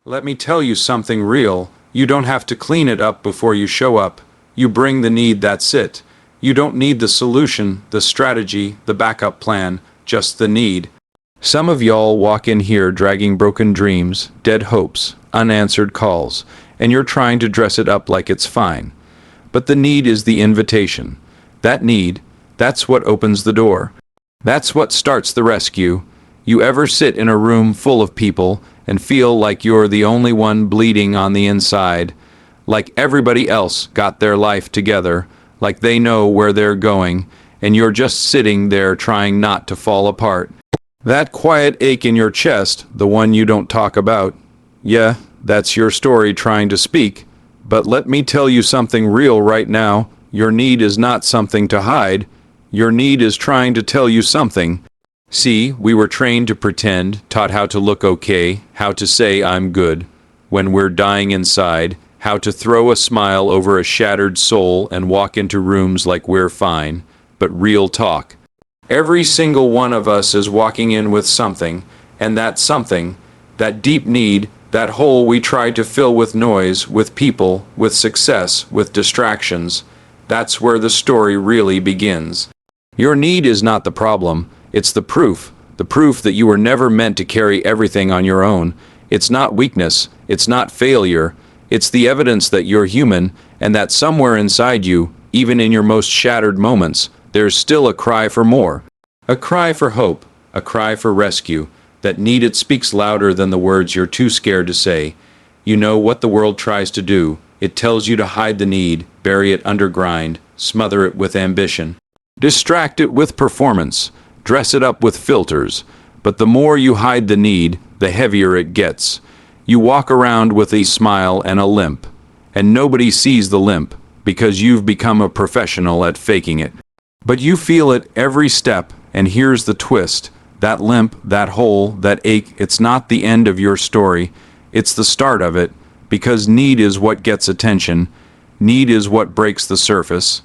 Let me tell you something real. You don't have to clean it up before you show up. You bring the need, that's it. You don't need the solution, the strategy, the backup plan, just the need. Some of y'all walk in here dragging broken dreams, dead hopes, unanswered calls, and you're trying to dress it up like it's fine. But the need is the invitation. That need, that's what opens the door. That's what starts the rescue. You ever sit in a room full of people and feel like you're the only one bleeding on the inside, like everybody else got their life together, like they know where they're going, and you're just sitting there trying not to fall apart? That quiet ache in your chest, the one you don't talk about, yeah, that's your story trying to speak. But let me tell you something real right now. Your need is not something to hide. Your need is trying to tell you something. See, we were trained to pretend, taught how to look okay, how to say I'm good when we're dying inside, how to throw a smile over a shattered soul and walk into rooms like we're fine. But real talk. Every single one of us is walking in with something, and that something, that deep need, that hole we try to fill with noise, with people, with success, with distractions, that's where the story really begins. Your need is not the problem. It's the proof that you were never meant to carry everything on your own. It's not weakness, it's not failure, it's the evidence that you're human and that somewhere inside you, even in your most shattered moments, there's still a cry for more. A cry for hope, a cry for rescue. That need, it speaks louder than the words you're too scared to say. You know what the world tries to do. It tells you to hide the need, bury it under grind, smother it with ambition, distract it with performance, dress it up with filters. But the more you hide the need, the heavier it gets. You walk around with a smile and a limp, and nobody sees the limp because you've become a professional at faking it. But you feel it every step, and here's the twist. That limp, that hole, that ache, it's not the end of your story. It's the start of it, because need is what gets attention. Need is what breaks the surface.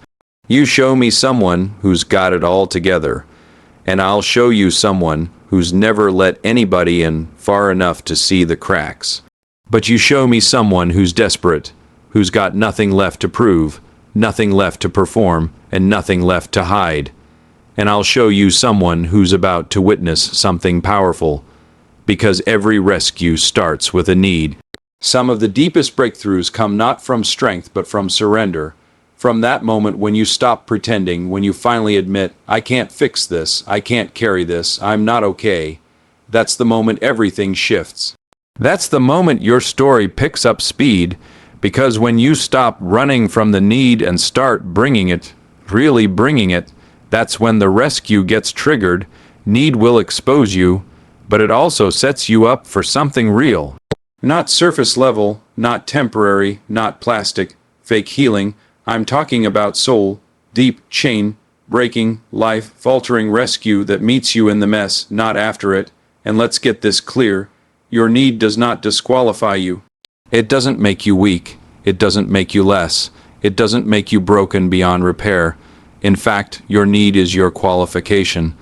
You show me someone who's got it all together, and I'll show you someone who's never let anybody in far enough to see the cracks. But you show me someone who's desperate, who's got nothing left to prove, nothing left to perform, and nothing left to hide. And I'll show you someone who's about to witness something powerful, because every rescue starts with a need. Some of the deepest breakthroughs come not from strength but from surrender. From that moment when you stop pretending, when you finally admit, I can't fix this, I can't carry this, I'm not okay. That's the moment everything shifts. That's the moment your story picks up speed, because when you stop running from the need and start bringing it, really bringing it, that's when the rescue gets triggered. Need will expose you, but it also sets you up for something real. Not surface level, not temporary, not plastic, fake healing. I'm talking about soul, deep, chain, breaking, life, faltering rescue that meets you in the mess, not after it. And let's get this clear. Your need does not disqualify you. It doesn't make you weak. It doesn't make you less. It doesn't make you broken beyond repair. In fact, your need is your qualification.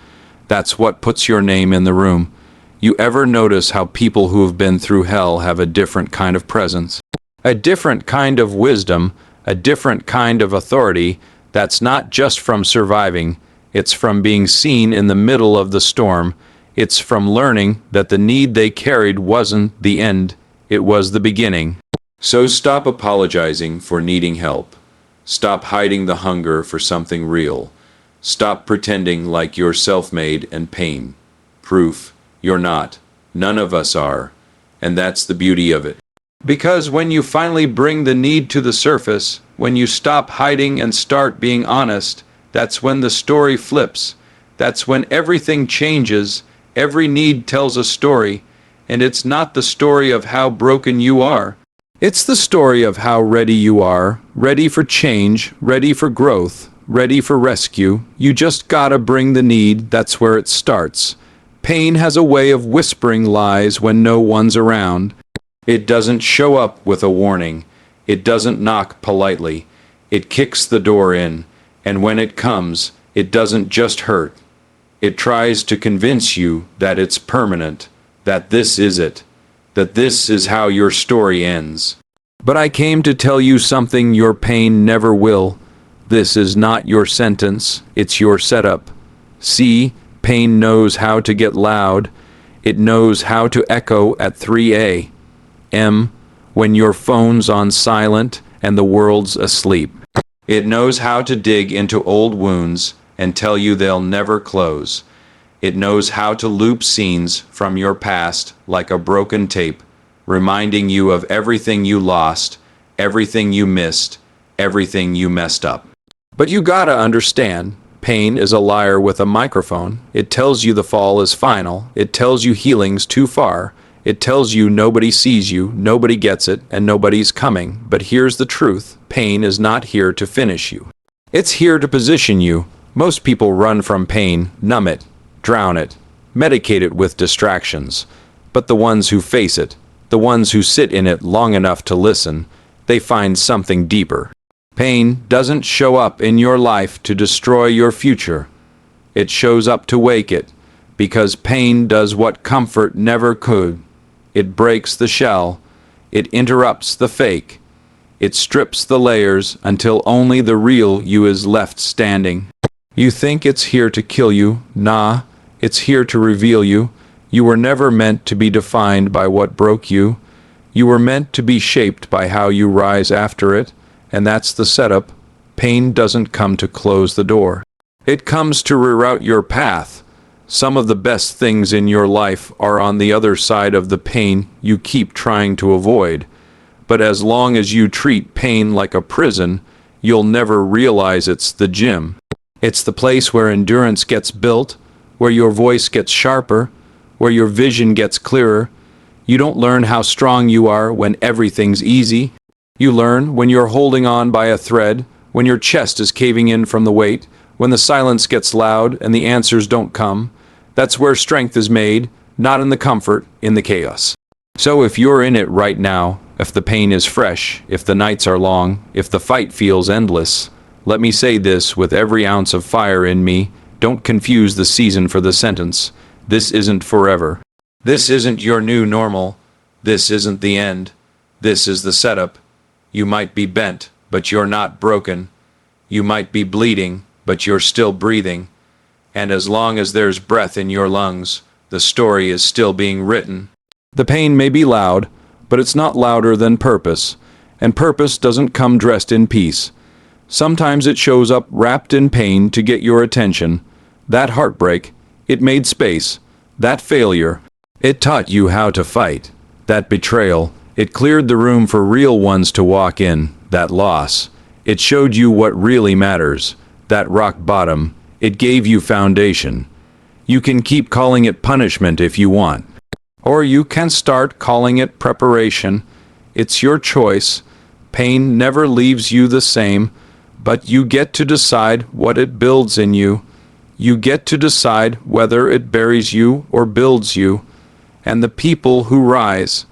That's what puts your name in the room. You ever notice how people who have been through hell have a different kind of presence? A different kind of wisdom, a different kind of authority that's not just from surviving, it's from being seen in the middle of the storm. It's from learning that the need they carried wasn't the end, it was the beginning. So stop apologizing for needing help. Stop hiding the hunger for something real. Stop pretending like you're self-made and pain. Proof, you're not. None of us are. And that's the beauty of it. Because when you finally bring the need to the surface, when you stop hiding and start being honest, that's when the story flips. That's when everything changes. Every need tells a story. And it's not the story of how broken you are. It's the story of how ready you are, ready for change, ready for growth, ready for rescue. You just gotta bring the need, that's where it starts. Pain has a way of whispering lies when no one's around. It doesn't show up with a warning. It doesn't knock politely. It kicks the door in, and when it comes, it doesn't just hurt. It tries to convince you that it's permanent, that this is it. that this is how your story ends. But I came to tell you something your pain never will. This is not your sentence, it's your setup. See, pain knows how to get loud. It knows how to echo at 3 a.m. when your phone's on silent and the world's asleep. It knows how to dig into old wounds and tell you they'll never close. It knows how to loop scenes from your past like a broken tape, reminding you of everything you lost, everything you missed, everything you messed up. But you gotta understand, pain is a liar with a microphone. It tells you the fall is final. It tells you healing's too far. It tells you nobody sees you, nobody gets it, and nobody's coming. But here's the truth. Pain is not here to finish you. It's here to position you. Most people run from pain, numb it, drown it, medicate it with distractions. But the ones who face it, the ones who sit in it long enough to listen, they find something deeper. Pain doesn't show up in your life to destroy your future. It shows up to wake it, because pain does what comfort never could. It breaks the shell. It interrupts the fake. It strips the layers until only the real you is left standing. You think it's here to kill you? Nah, it's here to reveal you. You were never meant to be defined by what broke you. You were meant to be shaped by how you rise after it. And that's the setup. Pain doesn't come to close the door. It comes to reroute your path. Some of the best things in your life are on the other side of the pain you keep trying to avoid. But as long as you treat pain like a prison, you'll never realize it's the gym. It's the place where endurance gets built, where your voice gets sharper, where your vision gets clearer. You don't learn how strong you are when everything's easy. You learn when you're holding on by a thread, when your chest is caving in from the weight, when the silence gets loud and the answers don't come. That's where strength is made, not in the comfort, in the chaos. So if you're in it right now, if the pain is fresh, if the nights are long, if the fight feels endless, let me say this with every ounce of fire in me, don't confuse the season for the sentence. This isn't forever. This isn't your new normal. This isn't the end. This is the setup. You might be bent, but you're not broken. You might be bleeding, but you're still breathing. And as long as there's breath in your lungs, the story is still being written. The pain may be loud, but it's not louder than purpose. And purpose doesn't come dressed in peace. Sometimes it shows up wrapped in pain to get your attention. That heartbreak, it made space. That failure, it taught you how to fight. That betrayal, it cleared the room for real ones to walk in. That loss, it showed you what really matters. That rock bottom, it gave you foundation. You can keep calling it punishment if you want. Or you can start calling it preparation. It's your choice. Pain never leaves you the same, but you get to decide what it builds in you. You get to decide whether it buries you or builds you. And the people who rise,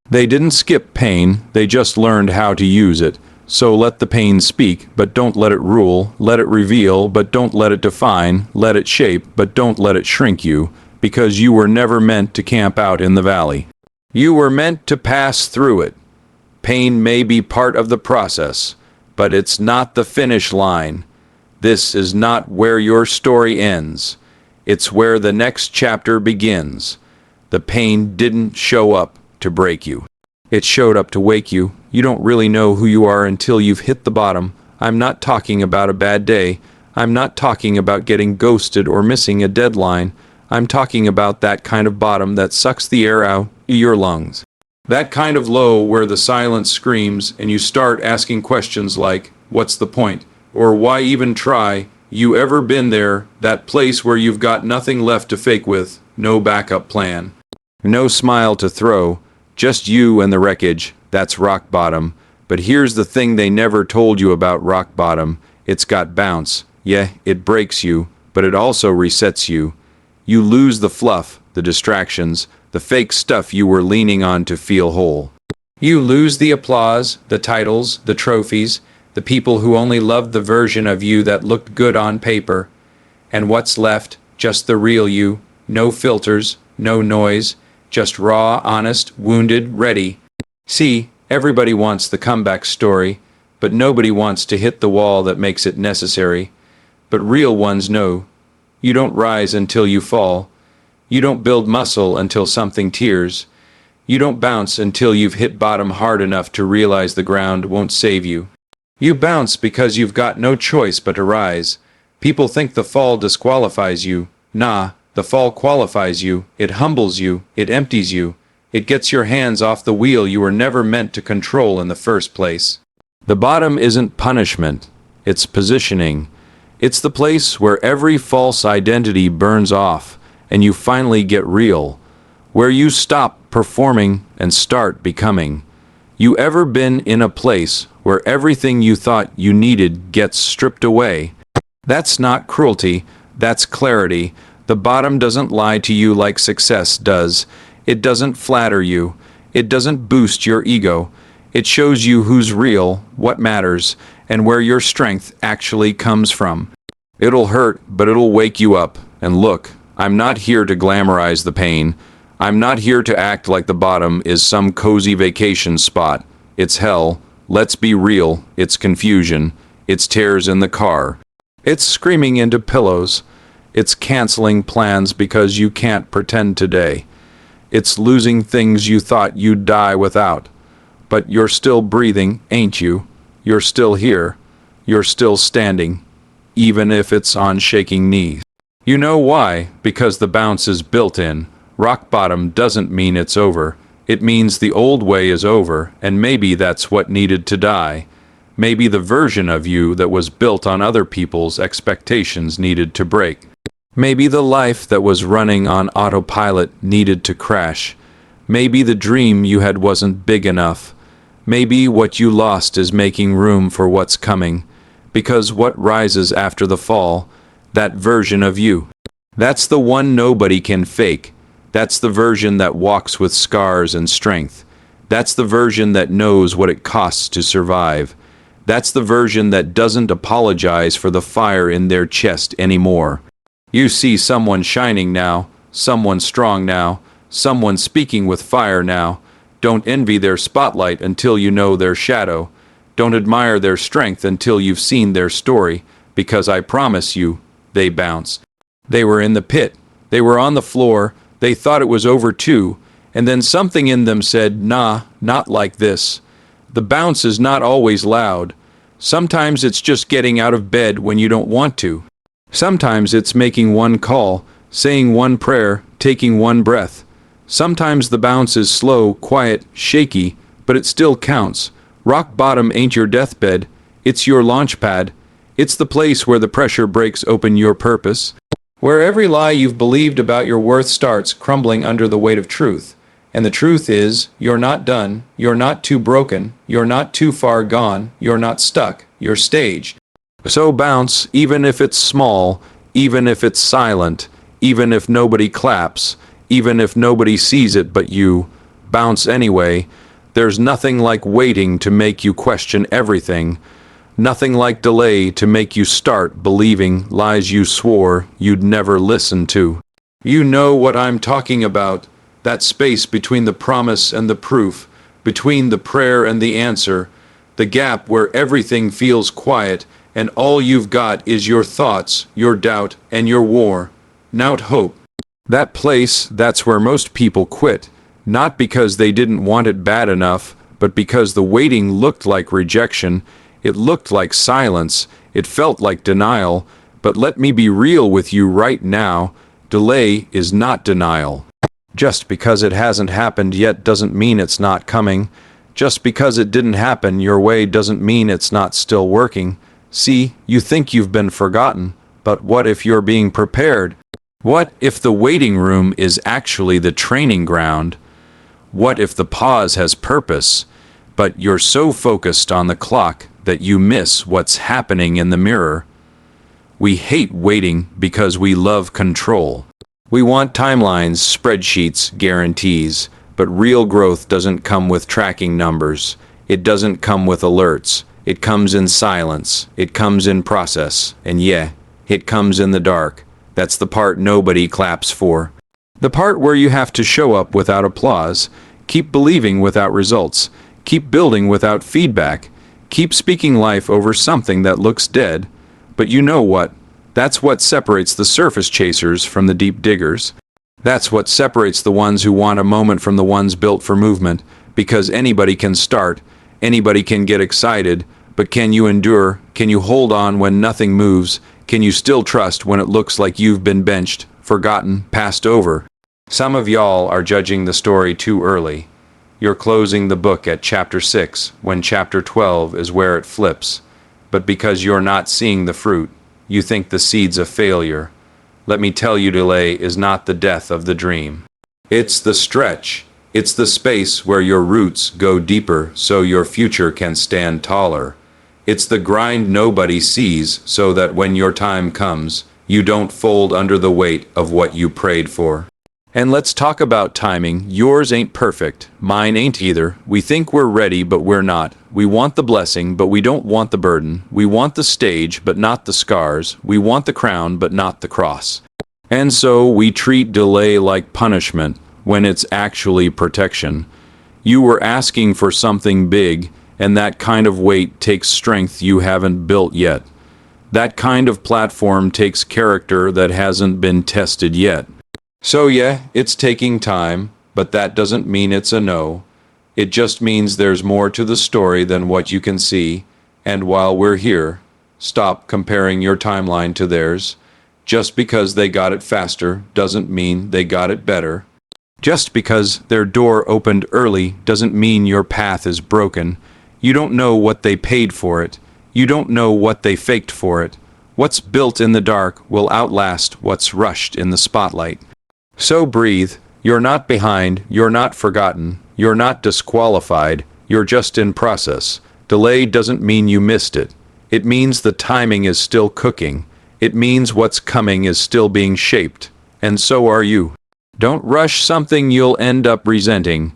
they didn't skip pain, they just learned how to use it. So let the pain speak, but don't let it rule. Let it reveal, but don't let it define. Let it shape, but don't let it shrink you, because you were never meant to camp out in the valley. You were meant to pass through it. Pain may be part of the process, but it's not the finish line. This is not where your story ends. It's where the next chapter begins. The pain didn't show up to break you. It showed up to wake you. You don't really know who you are until you've hit the bottom. I'm not talking about a bad day. I'm not talking about getting ghosted or missing a deadline. I'm talking about that kind of bottom that sucks the air out of your lungs. That kind of low where the silence screams and you start asking questions like, what's the point? Or why even try? You ever been there, that place where you've got nothing left to fake with, no backup plan, no smile to throw, just you and the wreckage? That's rock bottom. But here's the thing they never told you about rock bottom. It's got bounce. Yeah, it breaks you, but it also resets you. You lose the fluff, the distractions, the fake stuff you were leaning on to feel whole. You lose the applause, the titles, the trophies, the people who only loved the version of you that looked good on paper. And what's left? Just the real you. No filters, no noise, Just raw, honest, wounded, ready. See, everybody wants the comeback story, but nobody wants to hit the wall that makes it necessary. But real ones know. You don't rise until you fall. You don't build muscle until something tears. You don't bounce until you've hit bottom hard enough to realize the ground won't save you. You bounce because you've got no choice but to rise. People think the fall disqualifies you. Nah, the fall qualifies you. It humbles you. It empties you. It gets your hands off the wheel you were never meant to control in the first place. The bottom isn't punishment. It's positioning. It's the place where every false identity burns off and you finally get real. Where you stop performing and start becoming. You ever been in a place where everything you thought you needed gets stripped away? That's not cruelty, that's clarity. The bottom doesn't lie to you like success does. It doesn't flatter you. It doesn't boost your ego. It shows you who's real, what matters, and where your strength actually comes from. It'll hurt, but it'll wake you up. And look, I'm not here to glamorize the pain. I'm not here to act like the bottom is some cozy vacation spot. It's hell. Let's be real. It's confusion. It's tears in the car. It's screaming into pillows. It's canceling plans because you can't pretend today. It's losing things you thought you'd die without. But you're still breathing, ain't you? You're still here. You're still standing, even if it's on shaking knees. You know why? Because the bounce is built in. Rock bottom doesn't mean it's over. It means the old way is over, and maybe that's what needed to die. Maybe the version of you that was built on other people's expectations needed to break. Maybe the life that was running on autopilot needed to crash. Maybe the dream you had wasn't big enough. Maybe what you lost is making room for what's coming. Because what rises after the fall, that version of you, that's the one nobody can fake. That's the version that walks with scars and strength. That's the version that knows what it costs to survive. That's the version that doesn't apologize for the fire in their chest anymore. You see someone shining now, someone strong now, someone speaking with fire now. Don't envy their spotlight until you know their shadow. Don't admire their strength until you've seen their story, because I promise you, they bounce. They were in the pit. They were on the floor. They thought it was over too, and then something in them said, nah, not like this. The bounce is not always loud. Sometimes it's just getting out of bed when you don't want to. Sometimes it's making one call, saying one prayer, taking one breath. Sometimes the bounce is slow, quiet, shaky, but it still counts. Rock bottom ain't your deathbed. It's your launch pad. It's the place where the pressure breaks open your purpose. Where every lie you've believed about your worth starts crumbling under the weight of truth. And the truth is, you're not done, you're not too broken, you're not too far gone, you're not stuck, you're staged. So bounce, even if it's small, even if it's silent, even if nobody claps, even if nobody sees it but you. Bounce anyway. There's nothing like waiting to make you question everything. Nothing like delay to make you start believing lies you swore you'd never listen to. You know what I'm talking about. That space between the promise and the proof, between the prayer and the answer, the gap where everything feels quiet and all you've got is your thoughts, your doubt, and your war. Nout hope. That place, that's where most people quit. Not because they didn't want it bad enough, but because the waiting looked like rejection. It looked like silence. It felt like denial. But let me be real with you right now. Delay is not denial. Just because it hasn't happened yet doesn't mean it's not coming. Just because it didn't happen your way doesn't mean it's not still working. See, you think you've been forgotten, but what if you're being prepared? What if the waiting room is actually the training ground? What if the pause has purpose, but you're so focused on the clock that you miss what's happening in the mirror? We hate waiting because we love control. We want timelines, spreadsheets, guarantees, but real growth doesn't come with tracking numbers. It doesn't come with alerts. It comes in silence. It comes in process. And yeah, it comes in the dark. That's the part nobody claps for. The part where you have to show up without applause, keep believing without results, keep building without feedback, keep speaking life over something that looks dead. But you know what? That's what separates the surface chasers from the deep diggers. That's what separates the ones who want a moment from the ones built for movement, because anybody can start, anybody can get excited, but can you endure? Can you hold on when nothing moves? Can you still trust when it looks like you've been benched, forgotten, passed over? Some of y'all are judging the story too early. You're closing the book at chapter 6, when chapter 12 is where it flips. But because you're not seeing the fruit, you think the seed's a failure. Let me tell you, delay is not the death of the dream. It's the stretch. It's the space where your roots go deeper so your future can stand taller. It's the grind nobody sees so that when your time comes, you don't fold under the weight of what you prayed for. And let's talk about timing. Yours ain't perfect. Mine ain't either. We think we're ready, but we're not. We want the blessing, but we don't want the burden. We want the stage, but not the scars. We want the crown, but not the cross. And so we treat delay like punishment when it's actually protection. You were asking for something big, and that kind of weight takes strength you haven't built yet. That kind of platform takes character that hasn't been tested yet. So yeah, it's taking time, but that doesn't mean it's a no. It just means there's more to the story than what you can see, and while we're here, stop comparing your timeline to theirs. Just because they got it faster doesn't mean they got it better. Just because their door opened early doesn't mean your path is broken. You don't know what they paid for it. You don't know what they faked for it. What's built in the dark will outlast what's rushed in the spotlight. So breathe. You're not behind. You're not forgotten. You're not disqualified. You're just in process. Delay doesn't mean you missed it. It means the timing is still cooking. It means what's coming is still being shaped. And so are you. Don't rush something you'll end up resenting.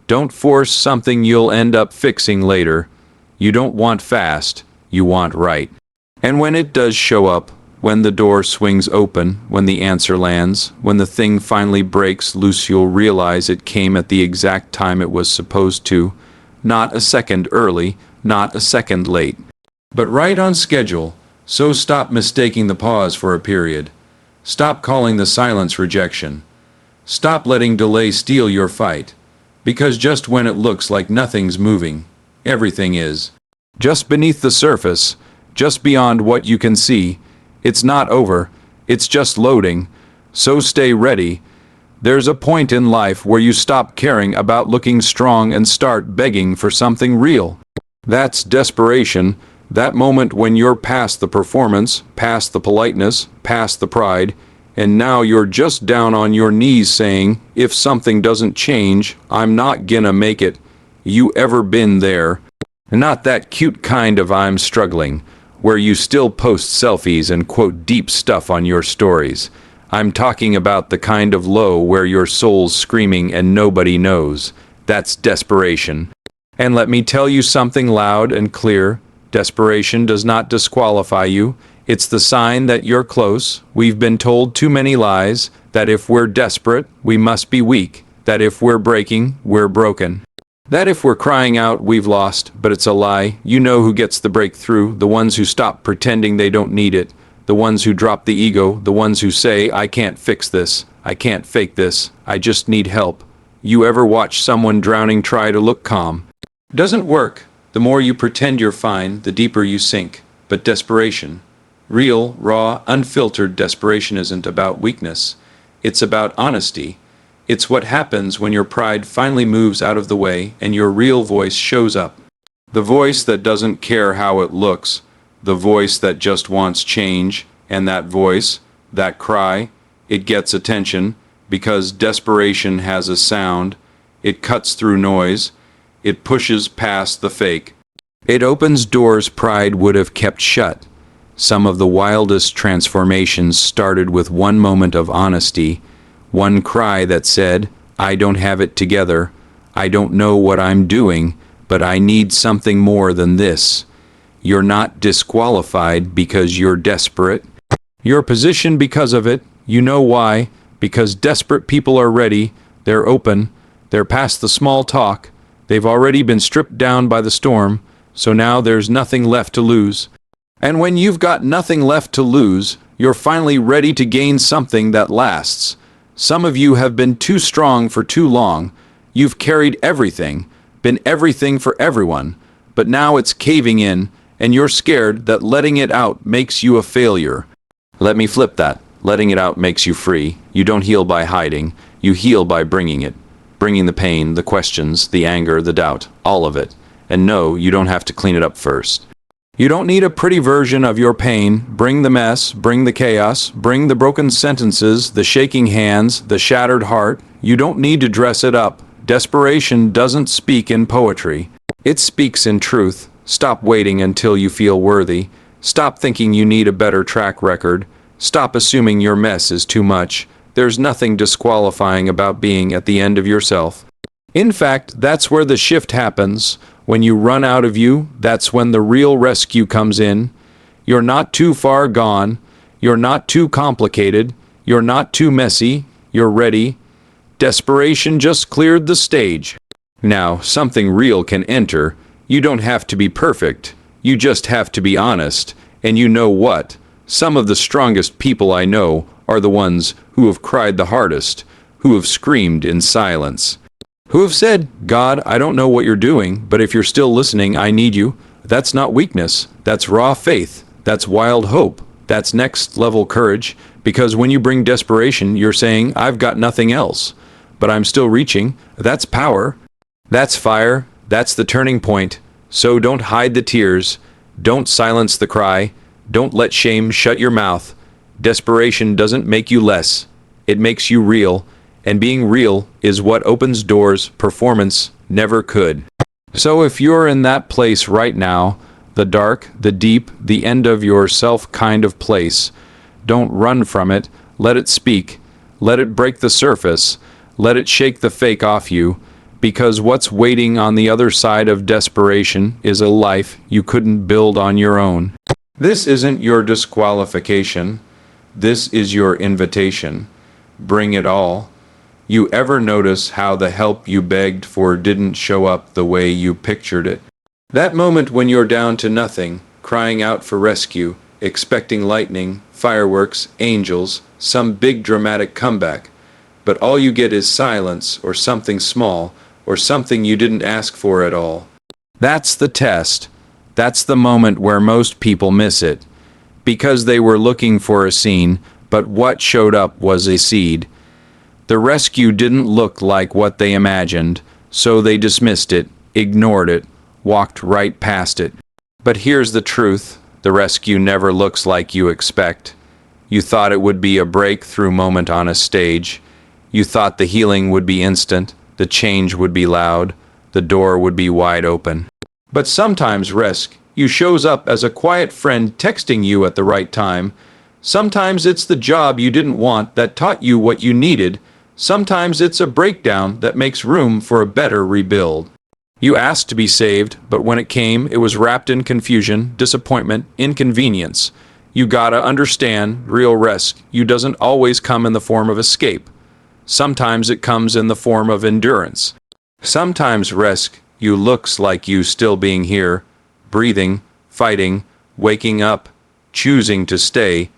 Don't force something you'll end up fixing later. You don't want fast. You want right. And when it does show up, when the door swings open, when the answer lands, when the thing finally breaks loose, you'll realize it came at the exact time it was supposed to. Not a second early, not a second late, but right on schedule. So stop mistaking the pause for a period. Stop calling the silence rejection. Stop letting delay steal your fight. Because just when it looks like nothing's moving, everything is. Just beneath the surface, just beyond what you can see, it's not over, it's just loading. So stay ready. There's a point in life where you stop caring about looking strong and start begging for something real. That's desperation, that moment when you're past the performance, past the politeness, past the pride, and now you're just down on your knees saying, if something doesn't change, I'm not gonna make it. You ever been there? Not that cute kind of I'm struggling, where you still post selfies and quote deep stuff on your stories. I'm talking about the kind of low where your soul's screaming and nobody knows. That's desperation. And let me tell you something loud and clear. Desperation does not disqualify you. It's the sign that you're close. We've been told too many lies, that if we're desperate, we must be weak, that if we're breaking, we're broken. That if we're crying out, we've lost, but it's a lie. You know who gets the breakthrough, the ones who stop pretending they don't need it, the ones who drop the ego, the ones who say, I can't fix this, I can't fake this, I just need help. You ever watch someone drowning try to look calm? Doesn't work. The more you pretend you're fine, the deeper you sink. But desperation, real, raw, unfiltered desperation isn't about weakness. It's about honesty. It's what happens when your pride finally moves out of the way and your real voice shows up. The voice that doesn't care how it looks, the voice that just wants change, and that voice, that cry, it gets attention because desperation has a sound. It cuts through noise. It pushes past the fake. It opens doors pride would have kept shut. Some of the wildest transformations started with one moment of honesty. One cry that said, I don't have it together, I don't know what I'm doing, but I need something more than this. You're not disqualified because you're desperate. You're positioned because of it, you know why, because desperate people are ready, they're open, they're past the small talk, they've already been stripped down by the storm, so now there's nothing left to lose. And when you've got nothing left to lose, you're finally ready to gain something that lasts. Some of you have been too strong for too long. You've carried everything, been everything for everyone, but now it's caving in, and you're scared that letting it out makes you a failure. Let me flip that. Letting it out makes you free. You don't heal by hiding. You heal by bringing it. Bringing the pain, the questions, the anger, the doubt, all of it. And no, you don't have to clean it up first. You don't need a pretty version of your pain. Bring the mess, bring the chaos, bring the broken sentences, the shaking hands, the shattered heart. You don't need to dress it up. Desperation doesn't speak in poetry. It speaks in truth. Stop waiting until you feel worthy. Stop thinking you need a better track record. Stop assuming your mess is too much. There's nothing disqualifying about being at the end of yourself. In fact, that's where the shift happens. When you run out of you, that's when the real rescue comes in. You're not too far gone. You're not too complicated. You're not too messy. You're ready. Desperation just cleared the stage. Now, something real can enter. You don't have to be perfect. You just have to be honest. And you know what? Some of the strongest people I know are the ones who have cried the hardest, who have screamed in silence, who have said, God, I don't know what you're doing, but if you're still listening, I need you. That's not weakness. That's raw faith. That's wild hope. That's next level courage. Because when you bring desperation, you're saying, I've got nothing else, but I'm still reaching. That's power. That's fire. That's the turning point. So don't hide the tears. Don't silence the cry. Don't let shame shut your mouth. Desperation doesn't make you less. It makes you real. And being real is what opens doors performance never could. So if you're in that place right now, the dark, the deep, the end of yourself kind of place, don't run from it. Let it speak. Let it break the surface. Let it shake the fake off you. Because what's waiting on the other side of desperation is a life you couldn't build on your own. This isn't your disqualification. This is your invitation. Bring it all. You ever notice how the help you begged for didn't show up the way you pictured it? That moment when you're down to nothing, crying out for rescue, expecting lightning, fireworks, angels, some big dramatic comeback, but all you get is silence or something small or something you didn't ask for at all. That's the test. That's the moment where most people miss it. Because they were looking for a scene, but what showed up was a seed. The rescue didn't look like what they imagined, so they dismissed it, ignored it, walked right past it. But here's the truth, the rescue never looks like you expect. You thought it would be a breakthrough moment on a stage. You thought the healing would be instant, the change would be loud, the door would be wide open. But sometimes rescue shows up as a quiet friend texting you at the right time. Sometimes it's the job you didn't want that taught you what you needed. Sometimes it's a breakdown that makes room for a better rebuild. You asked to be saved, but when it came, it was wrapped in confusion, disappointment, inconvenience. You gotta understand, real rescue doesn't always come in the form of escape. Sometimes it comes in the form of endurance. Sometimes rescue looks like you still being here, breathing, fighting, waking up, choosing to stay.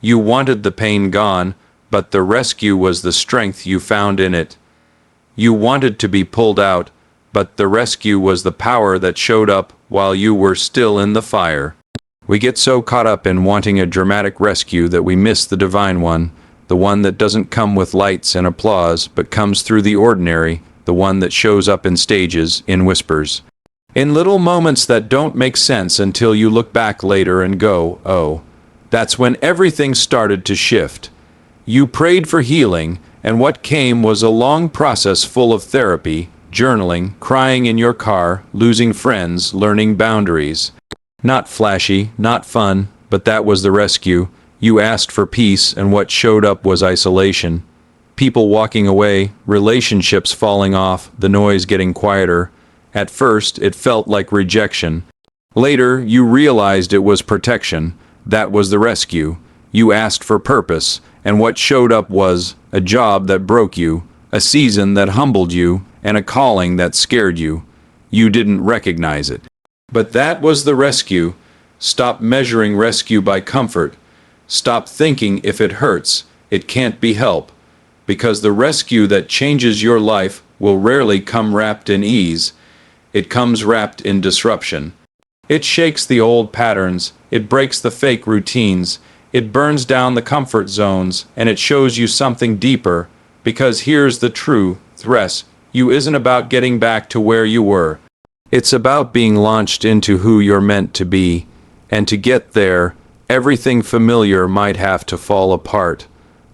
You wanted the pain gone, but the rescue was the strength you found in it. You wanted to be pulled out, but the rescue was the power that showed up while you were still in the fire. We get so caught up in wanting a dramatic rescue that we miss the divine one, the one that doesn't come with lights and applause, but comes through the ordinary, the one that shows up in stages, in whispers, in little moments that don't make sense until you look back later and go, oh, that's when everything started to shift. You prayed for healing, and what came was a long process full of therapy, journaling, crying in your car, losing friends, learning boundaries. Not flashy, not fun, but that was the rescue. You asked for peace, and what showed up was isolation. People walking away, relationships falling off, the noise getting quieter. At first, it felt like rejection. Later, you realized it was protection. That was the rescue. You asked for purpose, And what showed up was a job that broke you, a season that humbled you, and a calling that scared you. You didn't recognize it. But that was the rescue. Stop measuring rescue by comfort. Stop thinking if it hurts, it can't be help. Because the rescue that changes your life will rarely come wrapped in ease. It comes wrapped in disruption. It shakes the old patterns, it breaks the fake routines, it burns down the comfort zones, and it shows you something deeper. Because here's the true thrust. You isn't about getting back to where you were. It's about being launched into who you're meant to be. And to get there, everything familiar might have to fall apart.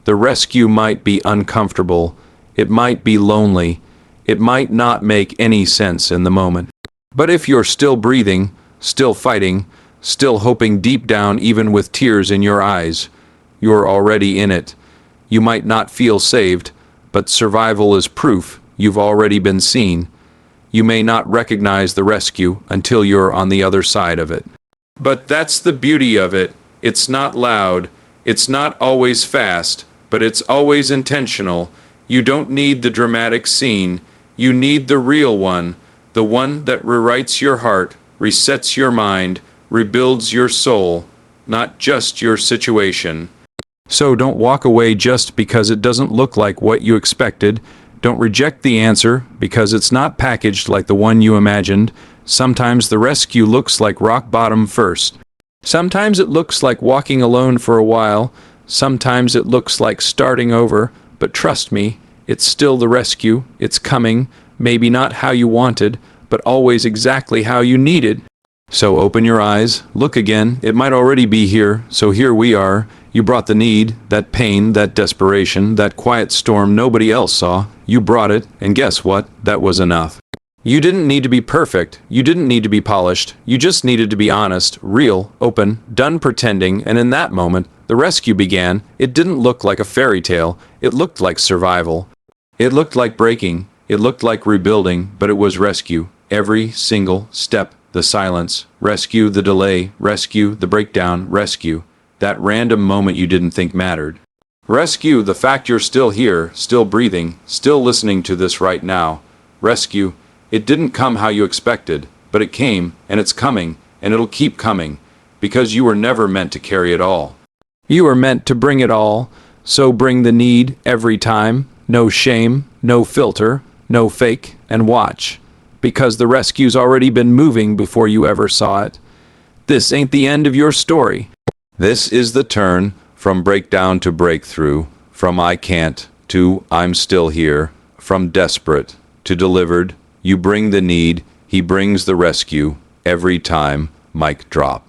The rescue might be uncomfortable. It might be lonely. It might not make any sense in the moment. But if you're still breathing, still fighting, still hoping deep down even with tears in your eyes, you're already in it. You might not feel saved, but survival is proof you've already been seen. You may not recognize the rescue until you're on the other side of it. But that's the beauty of it. It's not loud. It's not always fast, but it's always intentional. You don't need the dramatic scene. You need the real one, the one that rewrites your heart, resets your mind, rebuilds your soul, not just your situation. So don't walk away just because it doesn't look like what you expected. Don't reject the answer because it's not packaged like the one you imagined. Sometimes the rescue looks like rock bottom first. Sometimes it looks like walking alone for a while. Sometimes it looks like starting over. But trust me, it's still the rescue. It's coming. Maybe not how you wanted, but always exactly how you needed. So open your eyes, look again. It might already be here, so here we are. You brought the need, that pain, that desperation, that quiet storm nobody else saw. You brought it, and guess what? That was enough. You didn't need to be perfect. You didn't need to be polished. You just needed to be honest, real, open, done pretending, and in that moment, the rescue began. It didn't look like a fairy tale. It looked like survival. It looked like breaking. It looked like rebuilding, but it was rescue. Every single step. The silence, rescue the delay, rescue the breakdown, rescue that random moment you didn't think mattered. Rescue the fact you're still here, still breathing, still listening to this right now. Rescue, it didn't come how you expected, but it came, and it's coming, and it'll keep coming, because you were never meant to carry it all. You were meant to bring it all, so bring the need every time. No shame, no filter, no fake, and watch. Because the rescue's already been moving before you ever saw it. This ain't the end of your story. This is the turn from breakdown to breakthrough, from I can't to I'm still here, from desperate to delivered. You bring the need, he brings the rescue, every time. Mic drop.